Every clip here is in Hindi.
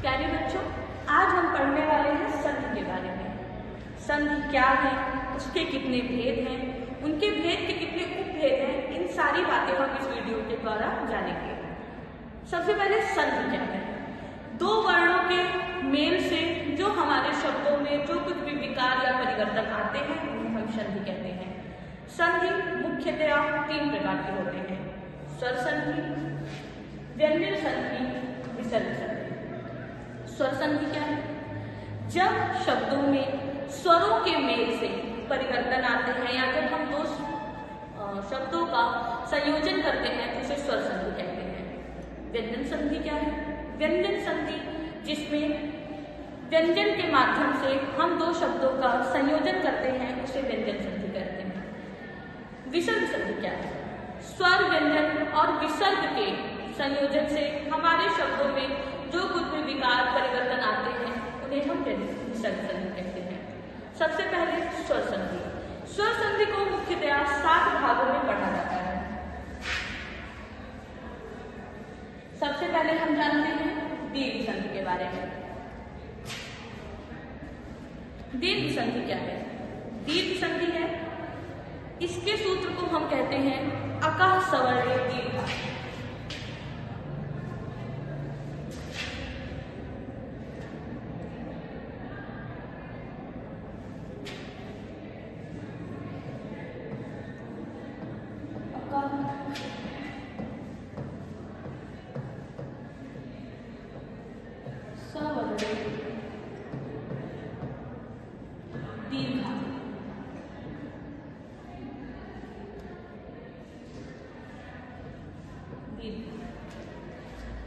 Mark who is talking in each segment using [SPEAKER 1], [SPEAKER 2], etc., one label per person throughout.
[SPEAKER 1] प्यारे बच्चों, आज हम पढ़ने वाले हैं संधि के बारे में। संधि क्या है, उसके कितने भेद हैं, उनके भेद के कितने उपभेद हैं, इन सारी बातें हम इस वीडियो के द्वारा जानेंगे। सबसे पहले संधि क्या है? दो वर्णों के मेल से जो हमारे शब्दों में जो कुछ भी विकार या परिवर्तन आते हैं उन्हें हम संधि कहते हैं। संधि मुख्यतया तीन प्रकार के होते हैं: स्वर संधि, व्यंजन संधि, विसर्ग संधि। स्वर संधि क्या है? जब शब्दों में स्वरों के मेल से परिवर्तन आते हैं या जब हम दो शब्दों का संयोजन करते हैं तो उसे स्वर संधि कहते हैं। व्यंजन संधि क्या है? व्यंजन संधि जिसमें व्यंजन के माध्यम से हम दो शब्दों का संयोजन करते हैं उसे व्यंजन संधि कहते हैं। विसर्ग संधि क्या है? स्वर, व्यंजन और विसर्ग के संयोजन से हमारे शब्दों में जो कुछ भी विकार परिवर्तन आते हैं उन्हें हम विसर्ग संधि कहते हैं। सबसे पहले स्वर संधि। स्वर संधि को मुख्यतया 7 भागों में पढ़ा जाता है। सबसे पहले हम जानते हैं दीर्घ संधि के बारे में। दीर्घ संधि क्या है? दीर्घ संधि है, इसके सूत्र को हम कहते हैं अकः सवर्णे दीर्घ।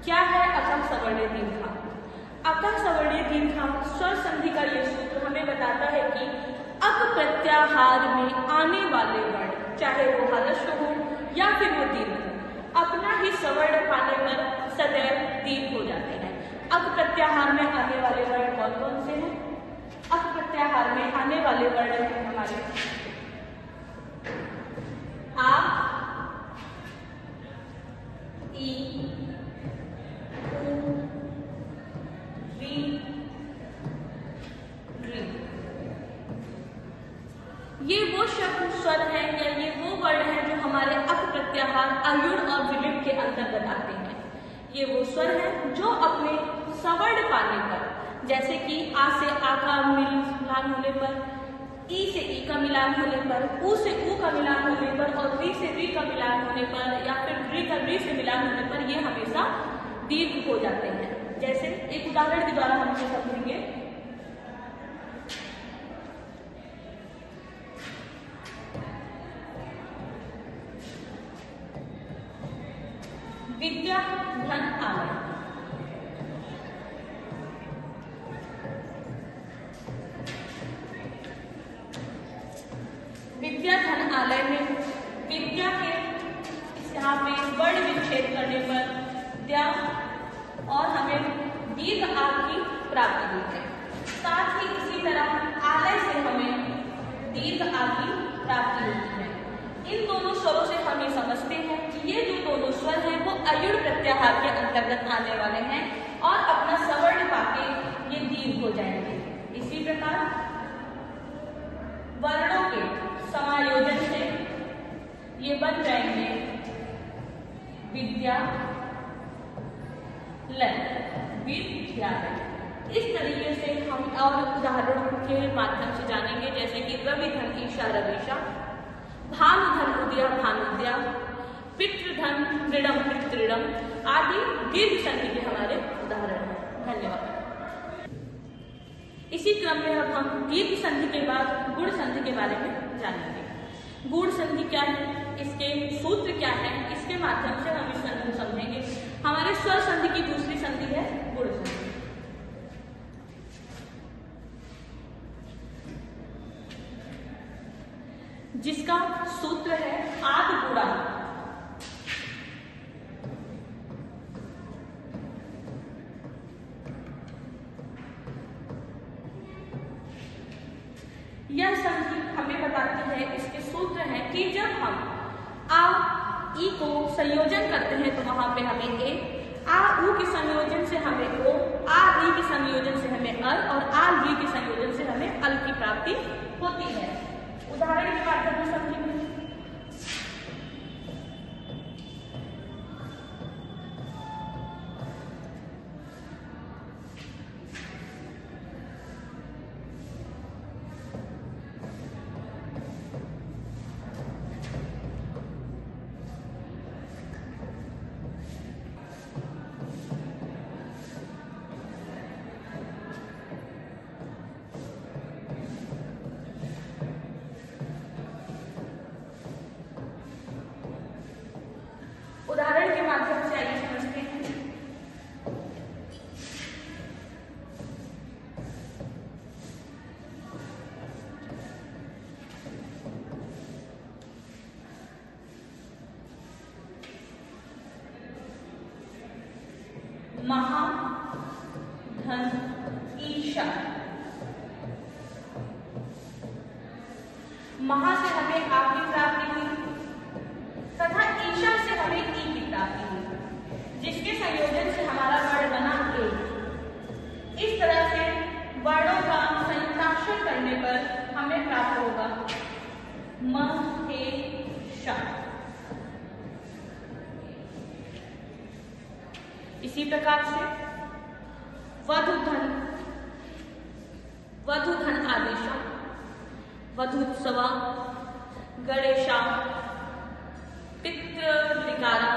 [SPEAKER 1] क्या है अकः सवर्णे दीर्घ? अकः सवर्णे दीर्घ स्वर संधि का यह सूत्र हमें बताता है कि अक प्रत्याहार में आने वाले वर्ण, चाहे वो हलस्व हो या फिर वो दीर्घ हो, अपना ही सवर्ण पाने पर सदैव दीर्घ हो जाते हैं। अक प्रत्याहार में आने वाले वर्ण कौन कौन से हैं? अक प्रत्याहार में आने वाले वर्ण हैं हमारे आ, ई, ये वो शब्द स्वर हैं या ये वो वर्ण हैं जो हमारे अक प्रत्याहार अयुण और विलिप के अंतर्गत आते हैं। ये वो स्वर हैं जो अपने सवर्ण पाने पर, जैसे कि आ से आ का मिलान होने पर, ई से ई का मिलान होने पर, ऊ से ऊ का मिलान होने पर और री से री का मिलान होने पर या फिर री का री से मिलान होने पर ये हमेशा दीर्घ हो जाते हैं। जैसे एक उदाहरण के द्वारा हम इसे समझेंगे। विद्या धन आलय। विद्या धन आलय में विद्या के यहाँ पे वर्ण विच्छेद करने पर द्या और हमें दीर्घ आ की प्राप्ति होती है। साथ ही इसी तरह आलय से हमें दीर्घ आ की प्राप्ति होती है। इन दोनों स्वरों से हम ये समझते हैं कि ये जो दोनों स्वर हैं वो अयुण प्रत्याहार के अंतर्गत आने वाले हैं और अपना सवर्ण पाके ये दीर्घ हो जाएंगे। इसी प्रकार वर्णों के समायोजन से ये बन जाएंगे विद्यालय, विद्यालय। इस तरीके से हम और उदाहरणों के माध्यम से जानेंगे, जैसे कि रवि धन ईशा रवीशा, भानुधन उदया भानुद्या, पितृधन मृडम पितृडम आदि दीर्घ संधि के हमारे उदाहरण हैं। धन्यवाद। इसी क्रम में अब हम दीर्घ संधि के बाद गुण संधि के बारे में जानेंगे। गुण संधि क्या है, इसके सूत्र क्या है, इसके माध्यम से हम इस संधि को समझेंगे। हमारे स्वर संधि की दूसरी संधि है गुण संधि। जिसका सूत्र है आद गुणा। यह संधि हमें बताती है, इसके सूत्र हैं कि जब हम आ ई को संयोजन करते हैं तो वहां पे हमें ए, आ ऊ के संयोजन से हमें ओ, आ ई अल और आल ली के संयोजन से हमें अल की प्राप्ति होती है। उदाहरण के माध्यम से समझेंगे। उदाहरण के माध्यम से आइए समझते हैं। महा, धन, ईशा। महा से हमें आ की प्राप्ति हुई तथा ईशा से हमें ई की प्राप्ति हुई, जिसके संयोजन से हमारा वर्ण बना ए। इस तरह से वर्णों का संयुक्ताक्षर करने पर हमें प्राप्त होगा महेशा। इसी प्रकार से वधुधन, वधुधन आदेशा, वधुत्सवा, गणेशा, पितृ विकारा,